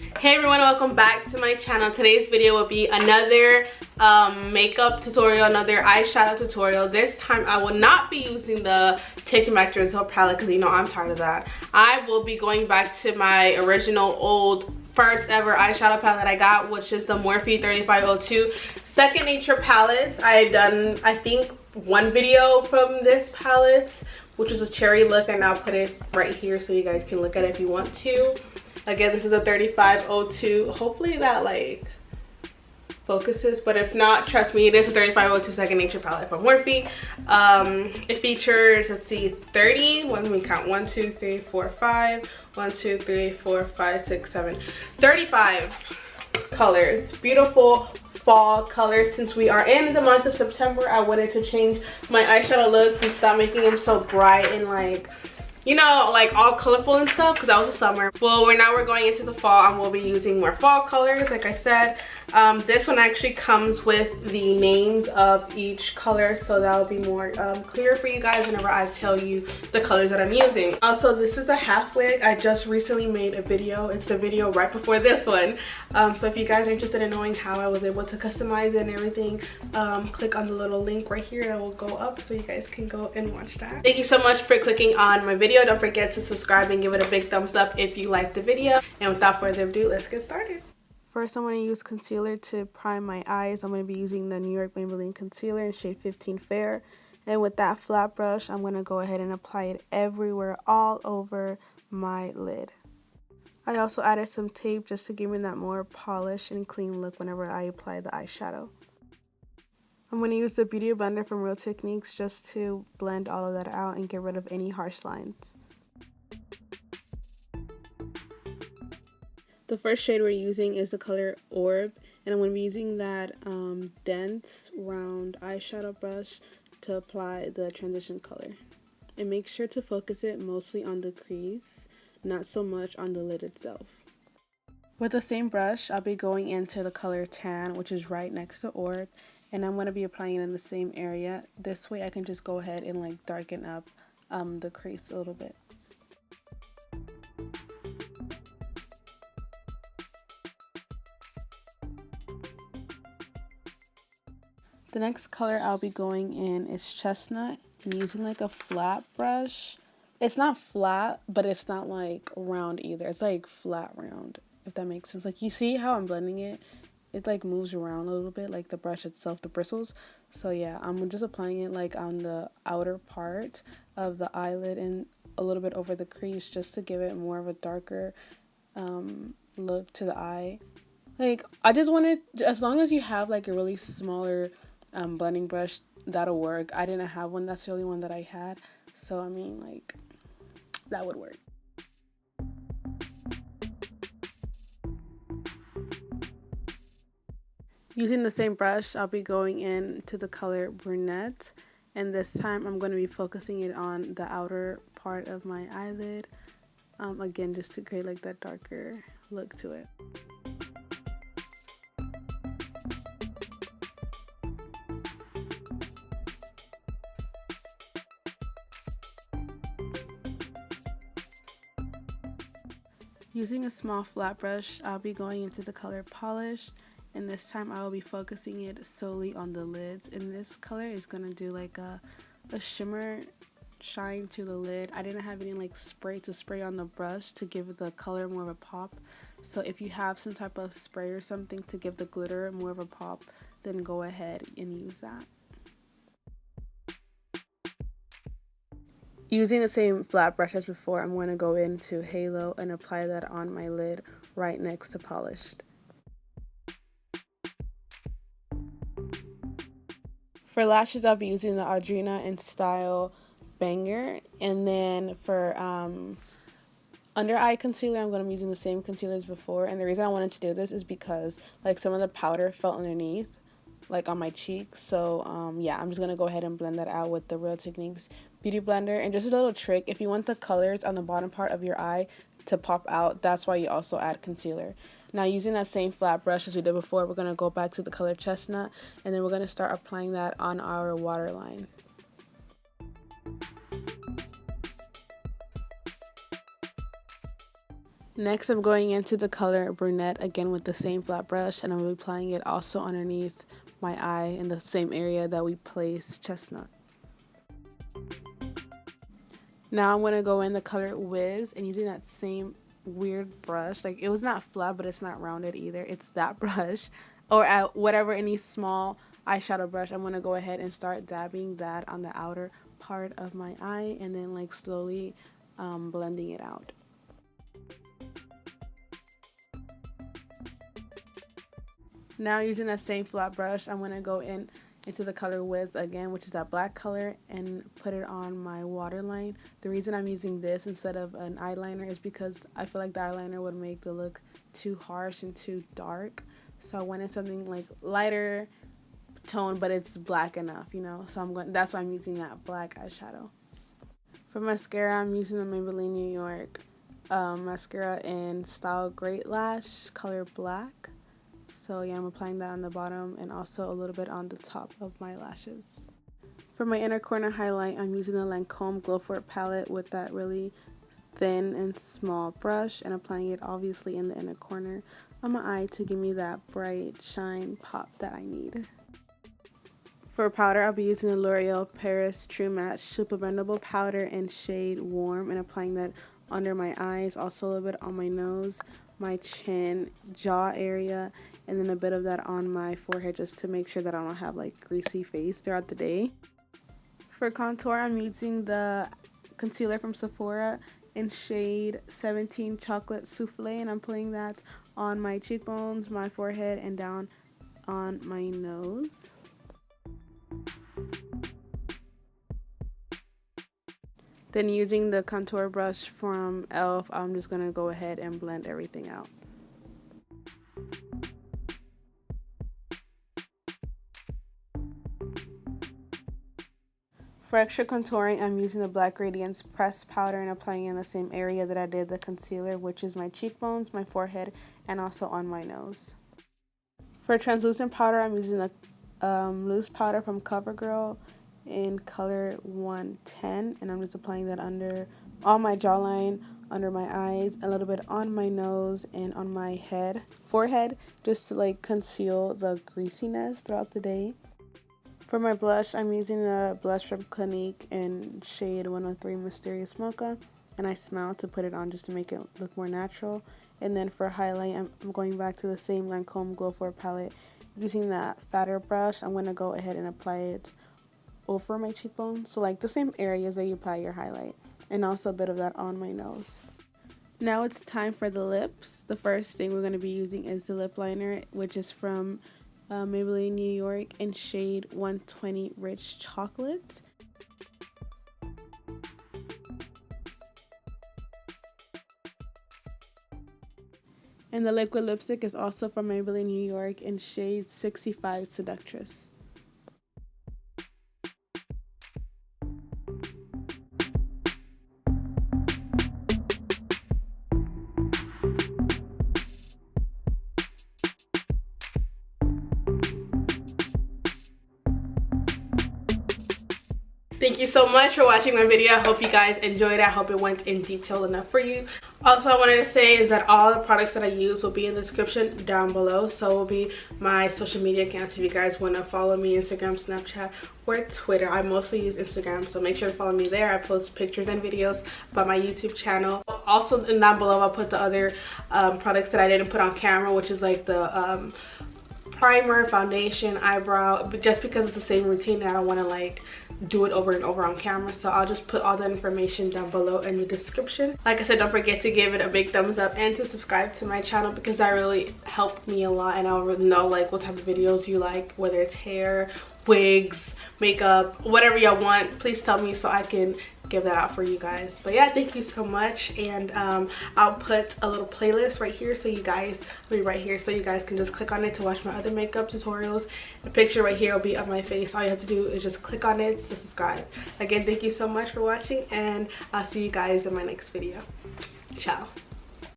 Hey everyone, welcome back to my channel. Today's video will be another makeup tutorial, another eyeshadow tutorial. This time I will not be using the Take Me Back to Result palette because you know I'm tired of that. I will be going back to my original old first ever eyeshadow palette I got, which is the Morphe 3502 Second Nature palette. I've done, I think, one video from this palette, which is a cherry look, and I'll put it right here so you guys can look at it if you want to. Again, this is a 3502. Hopefully that like focuses, but if not, trust me, it is a 3502 Second Nature palette from Morphe. It features, let's see, 30, let me count, 1 2 3 4 5 1 2 3 4 5 6 7 35 colors. Beautiful fall colors. Since we are in the month of September, I wanted to change my eyeshadow looks and stop making them so bright and like, you know, like all colorful and stuff, because that was the summer. Well, now we're going into the fall and we'll be using more fall colors. Like I said, this one actually comes with the names of each color, so that'll be more clear for you guys whenever I tell you the colors that I'm using. Also, this is the half wig. I just recently made a video. It's the video right before this one. So if you guys are interested in knowing how I was able to customize it and everything, click on the little link right here that will go up so you guys can go and watch that. Thank you so much for clicking on my video. Don't forget to subscribe and give it a big thumbs up if you liked the video. And without further ado, let's get started. First, I'm going to use concealer to prime my eyes. I'm going to be using the New York Maybelline concealer in shade 15 Fair. And with that flat brush, I'm going to go ahead and apply it everywhere, all over my lid. I also added some tape just to give me that more polished and clean look whenever I apply the eyeshadow. I'm going to use the Beauty Blender from Real Techniques just to blend all of that out and get rid of any harsh lines. The first shade we're using is the color Orb, and I'm going to be using that dense round eyeshadow brush to apply the transition color. And make sure to focus it mostly on the crease, not so much on the lid itself. With the same brush, I'll be going into the color Tan, which is right next to Orb, and I'm going to be applying it in the same area. This way I can just go ahead and like darken up the crease a little bit. The next color I'll be going in is Chestnut, and using like a flat brush. It's not flat, but it's not like round either. It's like flat round, if that makes sense. Like, you see how I'm blending it? It like moves around a little bit, like the brush itself, the bristles. So yeah, I'm just applying it like on the outer part of the eyelid and a little bit over the crease, just to give it more of a darker look to the eye. Like, I just wanted, as long as you have like a really smaller blending brush, that'll work. I didn't have one. That's the only one that I had, so I mean, like, that would work. Using the same brush, I'll be going in to the color Brunette, and this time I'm going to be focusing it on the outer part of my eyelid, again, just to create like that darker look to it. Using a small flat brush, I'll be going into the color Polish, and this time I will be focusing it solely on the lids. And this color is going to do like a shimmer shine to the lid. I didn't have any like spray to spray on the brush to give the color more of a pop. So if you have some type of spray or something to give the glitter more of a pop, then go ahead and use that. Using the same flat brush as before, I'm going to go into Halo and apply that on my lid right next to Polished. For lashes, I'll be using the Audrina in Style Banger. And then for under eye concealer, I'm going to be using the same concealer as before. And the reason I wanted to do this is because like some of the powder fell underneath, like on my cheeks. So yeah, I'm just going to go ahead and blend that out with the Real Techniques Beauty Blender. And just a little trick, if you want the colors on the bottom part of your eye to pop out, that's why you also add concealer. Now, using that same flat brush as we did before, we're going to go back to the color Chestnut, and then we're going to start applying that on our waterline. Next, I'm going into the color Brunette again with the same flat brush, and I'm going to be applying it also underneath my eye in the same area that we placed Chestnut. Now I'm going to go in the color Wiz and using that same weird brush. Like, it was not flat, but it's not rounded either. It's that brush, or whatever, any small eyeshadow brush. I'm going to go ahead and start dabbing that on the outer part of my eye, and then like slowly blending it out. Now using that same flat brush, I'm going to go into the color Wiz again, which is that black color, and put it on my waterline. The reason I'm using this instead of an eyeliner is because I feel like the eyeliner would make the look too harsh and too dark. So I wanted something like lighter tone, but it's black enough, you know. So that's why I'm using that black eyeshadow. For mascara, I'm using the Maybelline New York mascara in Style Great Lash, color black. So yeah, I'm applying that on the bottom and also a little bit on the top of my lashes. For my inner corner highlight, I'm using the Lancôme Glow For It palette with that really thin and small brush, and applying it obviously in the inner corner of my eye to give me that bright shine pop that I need. For powder, I'll be using the L'Oreal Paris True Match Super Blendable powder in shade Warm, and applying that under my eyes, also a little bit on my nose, my chin, jaw area, and then a bit of that on my forehead just to make sure that I don't have like greasy face throughout the day. For contour, I'm using the concealer from Sephora in shade 17 Chocolate Souffle, and I'm putting that on my cheekbones, my forehead, and down on my nose. Then using the contour brush from e.l.f., I'm just going to go ahead and blend everything out. For extra contouring, I'm using the Black Radiance pressed powder and applying it in the same area that I did the concealer, which is my cheekbones, my forehead, and also on my nose. For translucent powder, I'm using the loose powder from Covergirl in color 110, and I'm just applying that on my jawline, under my eyes, a little bit on my nose, and on my forehead, just to like conceal the greasiness throughout the day. For my blush, I'm using the blush from Clinique in shade 103 Mysterious Mocha, and I smile to put it on just to make it look more natural. And then for highlight, I'm going back to the same Lancôme Glow For It palette. Using that fatter brush, I'm going to go ahead and apply it over my cheekbone, so like the same areas that you apply your highlight, and also a bit of that on my nose. Now it's time for the lips. The first thing we're going to be using is the lip liner, which is from Maybelline New York in shade 120 Rich Chocolate. And the liquid lipstick is also from Maybelline New York in shade 65 Seductress. Thank you so much for watching my video. I hope you guys enjoyed it. I hope it went in detail enough for you. Also, I wanted to say is that all the products that I use will be in the description down below. So will be my social media accounts if you guys want to follow me, Instagram, Snapchat, or Twitter. I mostly use Instagram, so make sure to follow me there. I post pictures and videos about my YouTube channel. Also, down below, I'll put the other products that I didn't put on camera, which is like the primer, foundation, eyebrow, but just because it's the same routine, I don't want to like do it over and over on camera, so I'll just put all the information down below in the description. Like I said, don't forget to give it a big thumbs up and to subscribe to my channel, because that really helped me a lot, and I'll really know like what type of videos you like, whether it's hair, wigs, makeup, whatever y'all want. Please tell me so I can give that out for you guys. But yeah, thank you so much, and I'll put a little playlist right here so you guys can just click on it to watch my other makeup tutorials. The picture right here will be of my face. All you have to do is just click on it to subscribe. Again, thank you so much for watching, and I'll see you guys in my next video. Ciao.